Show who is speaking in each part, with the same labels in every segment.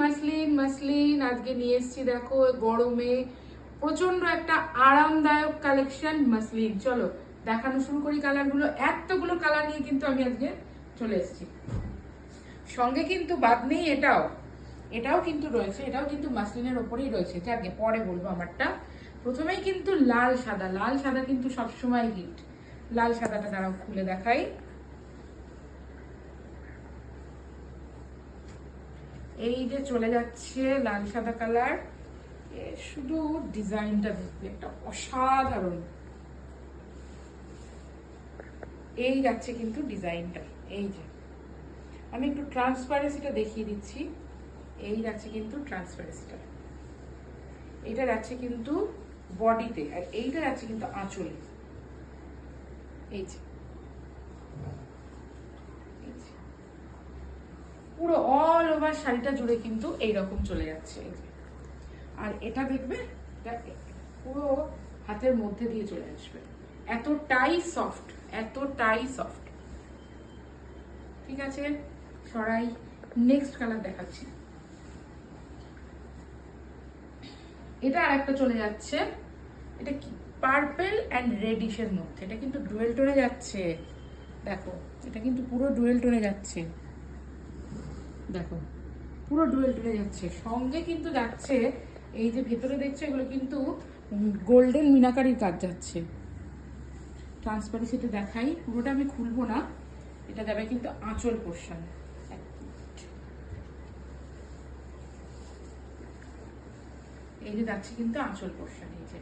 Speaker 1: Muslin muslin আজকে নিয়ে এসেছি দেখো গরমে প্রচন্ড একটা আরামদায়ক কালেকশন মাসলিন। চলো দেখানো শুরু করি কালারগুলো। এতগুলো কালার নিয়ে কিন্তু আমি আজকে চলে এসেছি। সঙ্গে কিন্তু বাদ নেই এটাও কিন্তু রয়েছে, এটাও কিন্তু মাসলিনের ওপরেই রয়েছে। যাকে পরে বলবো আমারটা। প্রথমেই কিন্তু লাল সাদা কিন্তু সবসময় হিট। লাল সাদাটা দাঁড়াও খুলে দেখাই। এই যে চলে যাচ্ছে লাল সাদা কালার। শুধু ডিজাইনটা দেখবে একটা অসাধারণ। এই যাচ্ছে কিন্তু ডিজাইনটা, এই যে আমি একটু ট্রান্সপারেন্সিটা দেখিয়ে দিচ্ছি। এই যাচ্ছে কিন্তু ট্রান্সপারেন্সিটা, এইটা যাচ্ছে কিন্তু বডিতে, আর এইটা যাচ্ছে কিন্তু আঁচলে। এই যে পুরো অল ওভার শাড়িটা জুড়ে কিন্তু এইরকম চলে যাচ্ছে। এই যে আর এটা দেখবে পুরো হাতের মধ্যে দিয়ে চলে আসবে, এতটাই সফট। ঠিক আছে, সরাই নেক্সট কালার দেখাচ্ছি। এটা আর একটা চলে যাচ্ছে, এটা কি পার্পল অ্যান্ড রেডিশের মধ্যে। এটা কিন্তু ডুয়েল টোনে যাচ্ছে, দেখো এটা কিন্তু পুরো ডুয়েল টোনে যাচ্ছে। দেখো পুরো ডুয়েল টোনে যাচ্ছে, সঙ্গে কিন্তু যাচ্ছে এই যে ভেতরে দেখছো এগুলো কিন্তু গোল্ডেন মিনাকারির কাজ যাচ্ছে। ট্রান্সপারেন্সিটা দেখাই, পুরোটা আমি খুলবো না। এটা যাবে কিন্তু আঁচল পোর্শন। এই যে যাচ্ছে কিন্তু আঁচল পোর্শন, এই যে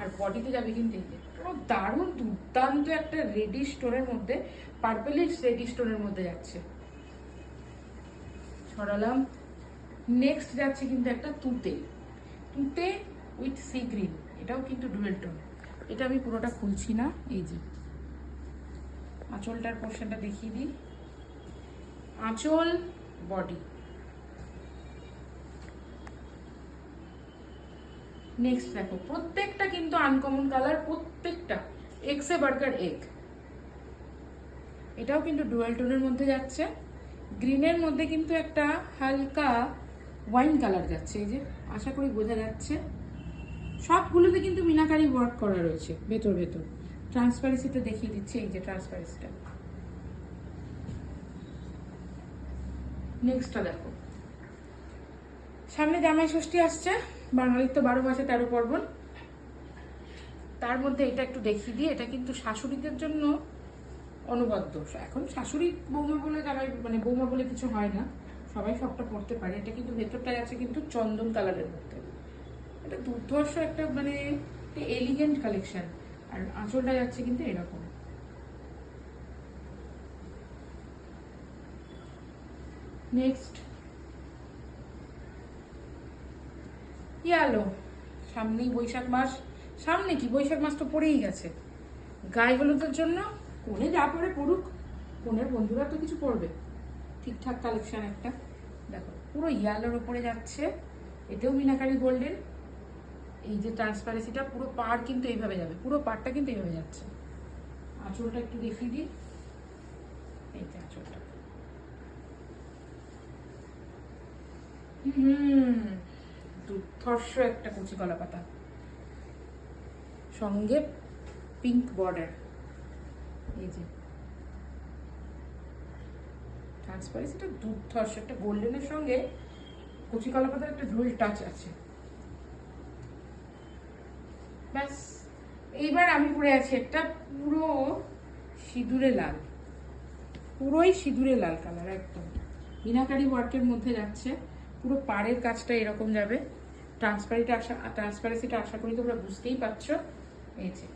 Speaker 1: আর বডিতে যাবে কিন্তু এই যে পুরো দারুণ দুর্দান্ত একটা রেডিশ টোনের মধ্যে, পার্পলিশ রেডিশ টোনের মধ্যে যাচ্ছে। ছড়ালাম। নেক্সট যাচ্ছে কিন্তু একটা তুতে উইথ সি গ্রিন। এটাও কিন্তু ডুয়েল টোন। এটা আমি পুরোটা খুলছি না। এই যে আঁচলটার পোর্শনটা দেখিয়ে দিই। আঁচল, বডি। নেক্সট দেখো প্রত্যেকটা কিন্তু আনকমন কালার, প্রত্যেকটা এক্সে বার্গার এগ। এটাও কিন্তু ডুয়েল টোনের মধ্যে যাচ্ছে। গ্রিনের মধ্যে কিন্তু একটা হালকা ওয়াইন কালার যাচ্ছে। এই যে আশা করি বোঝা যাচ্ছে। সবগুলোতে কিন্তু মিনাকারি ওয়ার্ক করা রয়েছে ভেতর। ট্রান্সপারেন্সিটা দেখিয়ে দিচ্ছি। এই যে ট্রান্সপারেন্সিটা। নেক্সটটা দেখো, সামনে জামাই ষষ্ঠী আসছে, বাঙালির তো 12 মাসে 13 পার্বণ। তার মধ্যে এটা একটু দেখিয়ে দিই। এটা কিন্তু শাশুড়িদের জন্য অনুবদ্ধ। এখন শাশুড়ি বৌমা বলে জামাই মানে বৌমা বলে কিছু হয় না, সবাই সবটা পড়তে পারে। এটা কিন্তু ভেতরটা আছে কিন্তু চন্দন কালারের মধ্যে। এটা দুর্ধর্ষ একটা মানে এলিগেন্ট কালেকশন। আর আঁচলটা যাচ্ছে কিন্তু এরকম। Next yellow. সামনেই বৈশাখ মাস, সামনে কি বৈশাখ মাস তো পড়েই গেছে। গায়ে হলুদের জন্য কোনে যা পরে পড়ুক, কোনের বন্ধুরা তো কিছু পড়বে। ঠিকঠাক কালেকশন একটা। দেখো পুরো ইয়ালোর উপরে যাচ্ছে, এতেও মিনাকারি গোল্ডেন। এই যে ট্রান্সপারেন্সিটা পুরো পাড় কিন্তু এইভাবে যাবে, পুরো পাড়টা কিন্তু এইভাবে যাচ্ছে। আঁচলটা একটু দেখিয়ে দিই। এই যে আঁচলটা, দুর্ধর্ষ একটা কুচি কলা পাতা, সঙ্গে পিঙ্ক বর্ডার। এই যে ট্রান্সপারেন্সিটা দুর্ধর্ষ একটা গোল্ডেনের সঙ্গে কুচি কলা পাতার একটা ডুয়েল টাচ আছে। ব্যাস, এইবার আমি পরে আছি একটা পুরো সিঁদুরে লাল, পুরোই সিঁদুরে লাল কালার, একদম মিনাকারি ওয়ার্কের মধ্যে যাচ্ছে। পুরো পাড়ের কাজটা এরকম যাবে। ট্রান্সপারেন্সিটা আশা করি তোমরা বুঝতেই পারছো। এই যে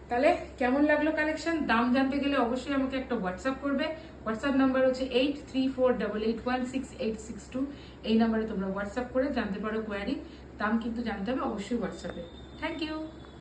Speaker 1: তাহলে কেমন লাগলো কালেকশন? দাম জানতে গেলে অবশ্যই আমাকে একটা হোয়াটসঅ্যাপ করবে। হোয়াটসঅ্যাপ নাম্বার হচ্ছে 8348816862। এই নাম্বারে তোমরা হোয়াটসঅ্যাপ করে জানতে পারো কোয়ারি। দাম কিন্তু জানতে হবে অবশ্যই হোয়াটসঅ্যাপে। Thank you.